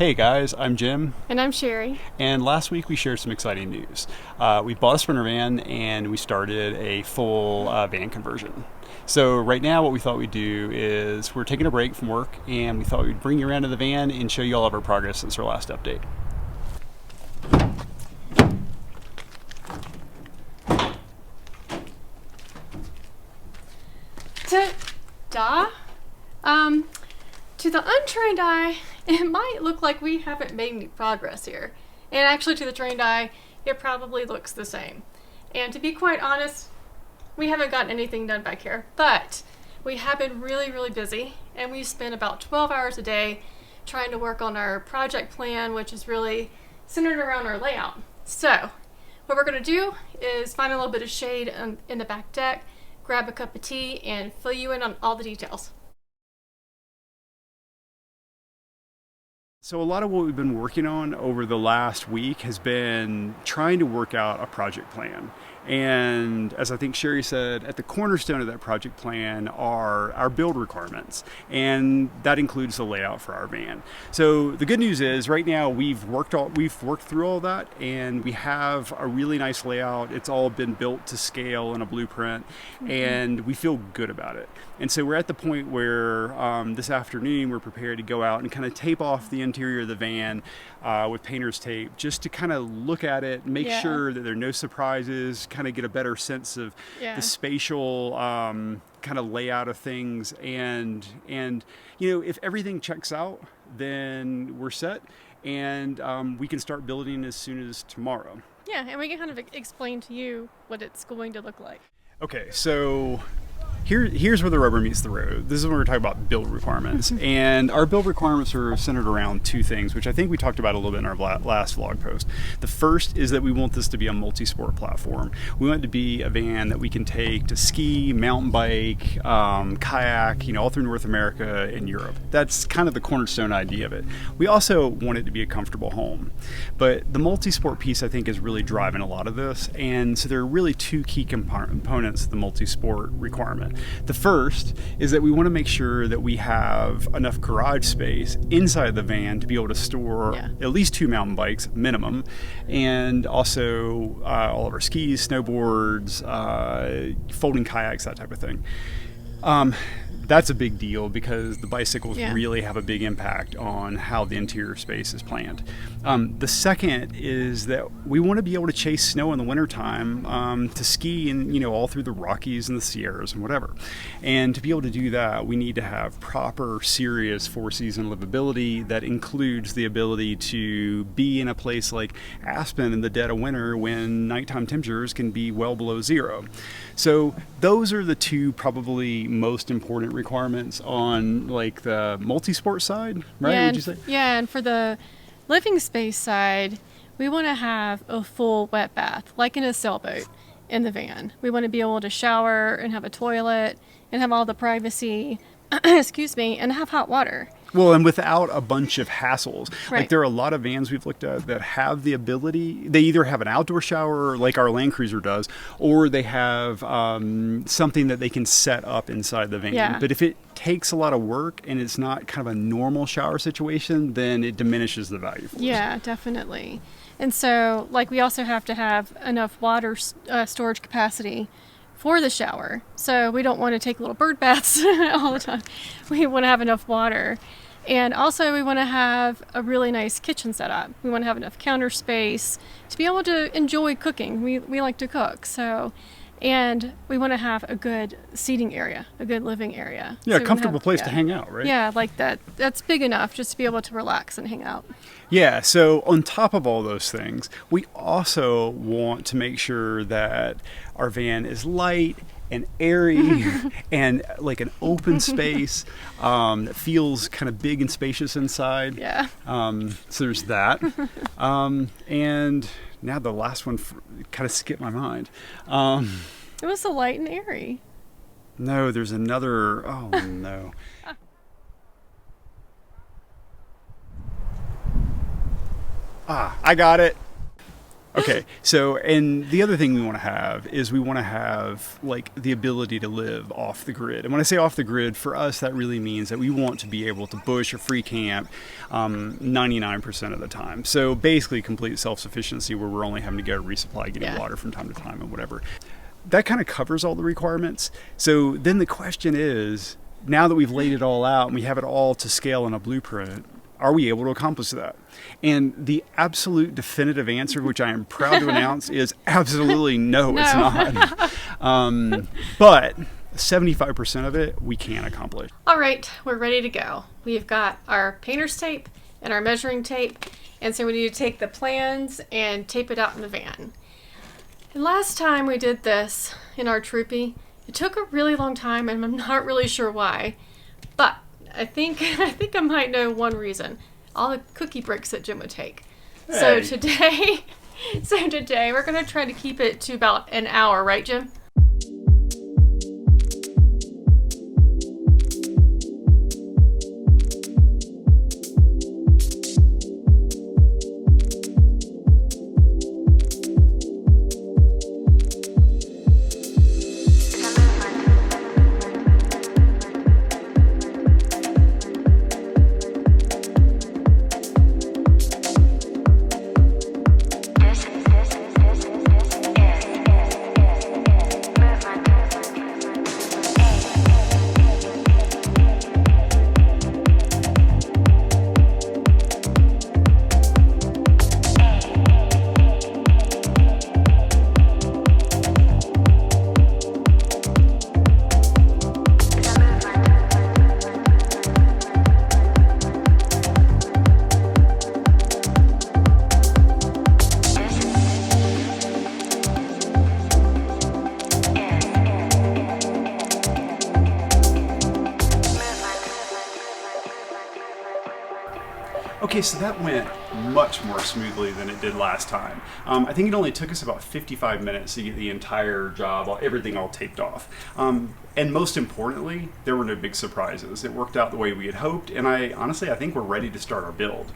Hey guys, I'm Jim, And I'm Sherry. and last week we shared some exciting news. We bought a Sprinter van and we started a full van conversion. So right now what we thought we'd do is we're taking a break from work and we thought we'd bring you around to the van and show you all of our progress since our last update. Ta-da! To the untrained eye, it might look like we haven't made any progress here. And actually, to the trained eye, it probably looks the same. And to be quite honest, we haven't gotten anything done back here. But we have been really, really busy. And we spent about 12 hours a day trying to work on our project plan, which is really centered around our layout. So, what we're going to do is find a little bit of shade in the back deck, grab a cup of tea, and fill you in on all the details. So a lot of what we've been working on over the last week has been trying to work out a project plan. And as I think Sherry said, at the cornerstone of that project plan are our build requirements. And that includes the layout for our van. So the good news is right now we've worked through all that and we have a really nice layout. It's all been built to scale in a blueprint and we feel good about it. And so we're at the point where this afternoon we're prepared to go out and kind of tape off the interior of the van with painter's tape just to kind of look at it, make sure that there are no surprises, kind of get a better sense of the spatial kind of layout of things. And you know, if everything checks out, then we're set and we can start building as soon as tomorrow. Yeah, and we can kind of explain to you what it's going to look like. Okay, so here's where the rubber meets the road. This is when we're talking about build requirements. And our build requirements are centered around two things, which I think we talked about a little bit in our last vlog post. The first is that we want this to be a multi-sport platform. We want it to be a van that we can take to ski, mountain bike, kayak, you know, all through North America and Europe. That's kind of the cornerstone idea of it. We also want it to be a comfortable home. But the multi-sport piece, I think, is really driving a lot of this. And so there are really two key components of the multi-sport requirement. The first is that we want to make sure that we have enough garage space inside the van to be able to store at least 2 mountain bikes minimum, and also all of our skis, snowboards, folding kayaks, that type of thing. That's a big deal because the bicycles really have a big impact on how the interior space is planned. The second is that we want to be able to chase snow in the wintertime to ski and, you know, all through the Rockies and the Sierras and whatever. And to be able to do that, we need to have proper, serious four-season livability that includes the ability to be in a place like Aspen in the dead of winter when nighttime temperatures can be well below zero. So those are the two probably most important requirements on like the multi-sport side, right? Would you say? Yeah, and for the living space side, we want to have a full wet bath, like in a sailboat in the van. We want to be able to shower and have a toilet and have all the privacy, excuse me, and have hot water. Well, and without a bunch of hassles. Right. Like there are a lot of vans we've looked at that have the ability, they either have an outdoor shower like our Land Cruiser does, or they have something that they can set up inside the van. Yeah. But if it takes a lot of work and it's not kind of a normal shower situation, then it diminishes the value for us. Yeah, definitely. And so, like, we also have to have enough water storage capacity for the shower. So we don't want to take little bird baths all the time. We want to have enough water. And also we want to have a really nice kitchen setup. We want to have enough counter space to be able to enjoy cooking. We like to cook. So, and we want to have a good seating area, a good living area. Yeah, so a comfortable place to hang out, right? Yeah, like that. That's big enough just to be able to relax and hang out. Yeah, so on top of all those things, we also want to make sure that our van is light and airy and like an open space that feels kind of big and spacious inside. Yeah. So there's that. And now the last one kind of skipped my mind. It was so light and airy. No, there's another. Oh, no. I got it. Okay, so, and the other thing we want to have is we want to have like the ability to live off the grid. And when I say off the grid, for us, that really means that we want to be able to bush or free camp 99% of the time. So basically complete self-sufficiency where we're only having to go resupply, getting water from time to time and whatever. That kind of covers all the requirements. So then the question is, now that we've laid it all out and we have it all to scale in a blueprint, are we able to accomplish that? And the absolute definitive answer, which I am proud to announce, is absolutely no, it's not. But 75% of it we can accomplish. All right, we're ready to go. We've got our painter's tape and our measuring tape, and so we need to take the plans and tape it out in the van. And last time we did this in our troopy, it took a really long time, and I'm not really sure why, but I think I might know one reason. All the cookie bricks that Jim would take. Hey. So today we're going to try to keep it to about an hour, right, Jim? Okay, so that went much more smoothly than it did last time. I think it only took us about 55 minutes to get the entire job, everything all taped off. And most importantly, there were no big surprises. It worked out the way we had hoped, and I think we're ready to start our build,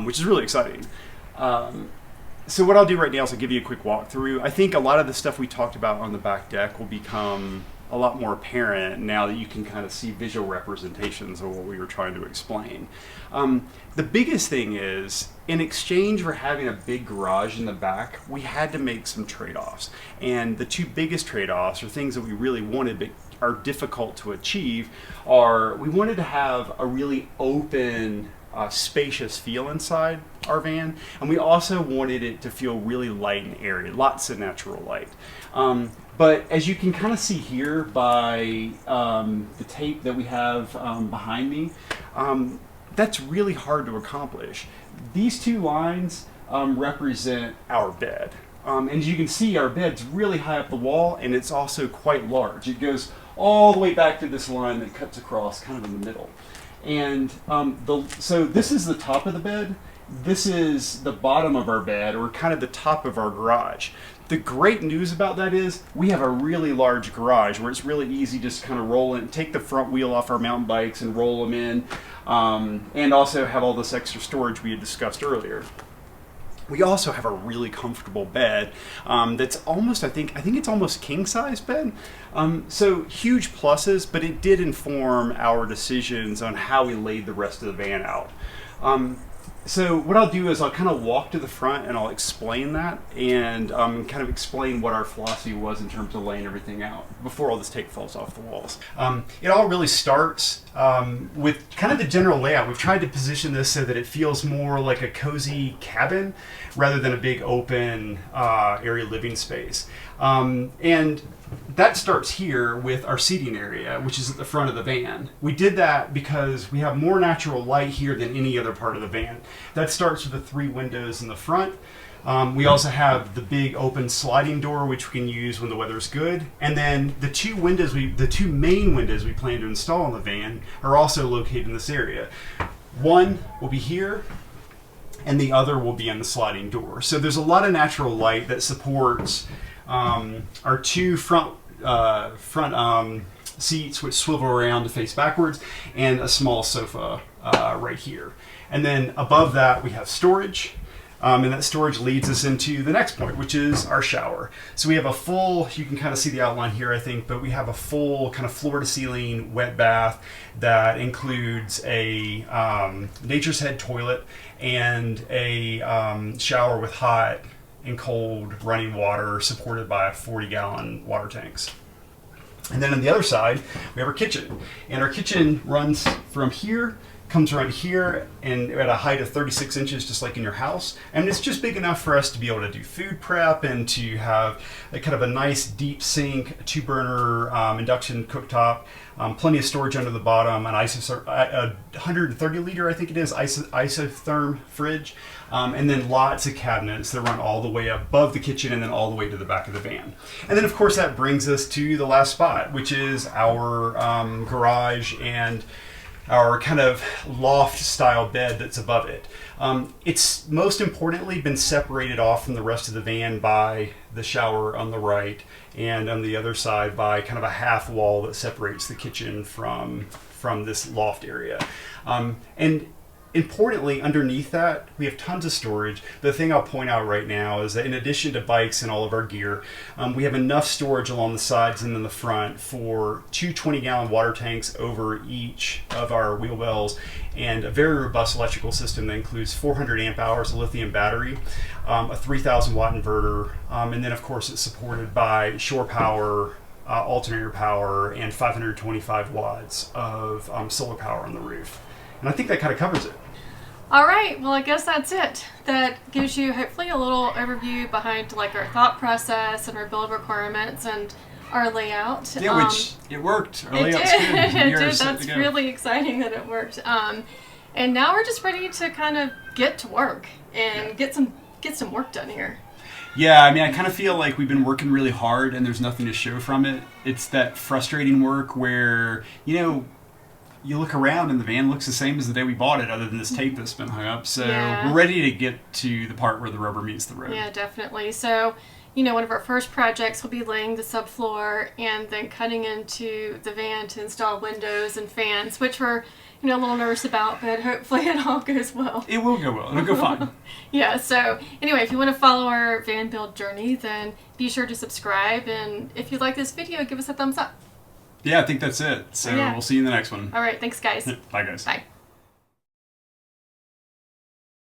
which is really exciting. So what I'll do right now is I'll give you a quick walkthrough. I think a lot of the stuff we talked about on the back deck will become a lot more apparent now that you can kind of see visual representations of what we were trying to explain. The biggest thing is, in exchange for having a big garage in the back, we had to make some trade-offs. And the two biggest trade-offs, or things that we really wanted but are difficult to achieve, are we wanted to have a really open, spacious feel inside our van, and we also wanted it to feel really light and airy, lots of natural light. But as you can kind of see here by the tape that we have behind me, that's really hard to accomplish. These two lines represent our bed. And as you can see, our bed's really high up the wall, and it's also quite large. It goes all the way back to this line that cuts across kind of in the middle. And so this is the top of the bed. This is the bottom of our bed, or kind of the top of our garage. The great news about that is we have a really large garage where it's really easy just to kind of roll in, take the front wheel off our mountain bikes and roll them in, and also have all this extra storage we had discussed earlier. We also have a really comfortable bed that's almost, I think it's almost king-size bed. So huge pluses, but it did inform our decisions on how we laid the rest of the van out. So what I'll do is I'll kind of walk to the front and I'll explain that, and kind of explain what our philosophy was in terms of laying everything out before all this tape falls off the walls. It all really starts with kind of the general layout. We've tried to position this so that it feels more like a cozy cabin rather than a big open area living space. And that starts here with our seating area, which is at the front of the van. We did that because we have more natural light here than any other part of the van. That starts with the 3 windows in the front. We also have the big open sliding door, which we can use when the weather's good. And then the two main windows we plan to install in the van are also located in this area. One will be here, and the other will be on the sliding door. So there's a lot of natural light that supports our 2 front seats, which swivel around to face backwards, and a small sofa right here. And then above that we have storage. And that storage leads us into the next point, which is our shower. So we have a full, you can kind of see the outline here, I think, but we have a full kind of floor to ceiling wet bath that includes a Nature's Head toilet and a shower with hot and cold running water supported by 40-gallon water tanks. And then on the other side, we have our kitchen. And our kitchen runs from here, comes around here, and at a height of 36 inches, just like in your house. And it's just big enough for us to be able to do food prep and to have a kind of a nice deep sink, 2-burner induction cooktop, plenty of storage under the bottom, a 130 liter, I think it is, isotherm fridge, and then lots of cabinets that run all the way above the kitchen and then all the way to the back of the van. And then of course that brings us to the last spot, which is our garage and our kind of loft style bed that's above it. It's most importantly been separated off from the rest of the van by the shower on the right, and on the other side by kind of a half wall that separates the kitchen from this loft area. And importantly, underneath that, we have tons of storage. The thing I'll point out right now is that in addition to bikes and all of our gear, we have enough storage along the sides and in the front for 2 20-gallon water tanks over each of our wheel wells, and a very robust electrical system that includes 400 amp hours of lithium battery, a 3,000 watt inverter, and then of course it's supported by shore power, alternator power, and 525 watts of solar power on the roof. And I think that kind of covers it. All right, well, I guess that's it. That gives you hopefully a little overview behind like our thought process and our build requirements and our layout. Yeah, which it worked. Our it layout's did. good. It did. That's really exciting that it worked. And now we're just ready to kind of get to work and get some work done here. Yeah, I mean, I kind of feel like we've been working really hard and there's nothing to show from it. It's that frustrating work where, you know, you look around and the van looks the same as the day we bought it, other than this tape that's been hung up. So Yeah. we're ready to get to the part where the rubber meets the road. Yeah, definitely. So, you know, one of our first projects will be laying the subfloor and then cutting into the van to install windows and fans, which we're, you know, a little nervous about, but hopefully it all goes well. It will go well. It'll go fine. Yeah, so anyway, if you want to follow our van build journey, then be sure to subscribe. And if you like this video, give us a thumbs up. Yeah, I think that's it. So Yeah. we'll see you in the next one. All right, thanks, guys. Bye, guys. Bye.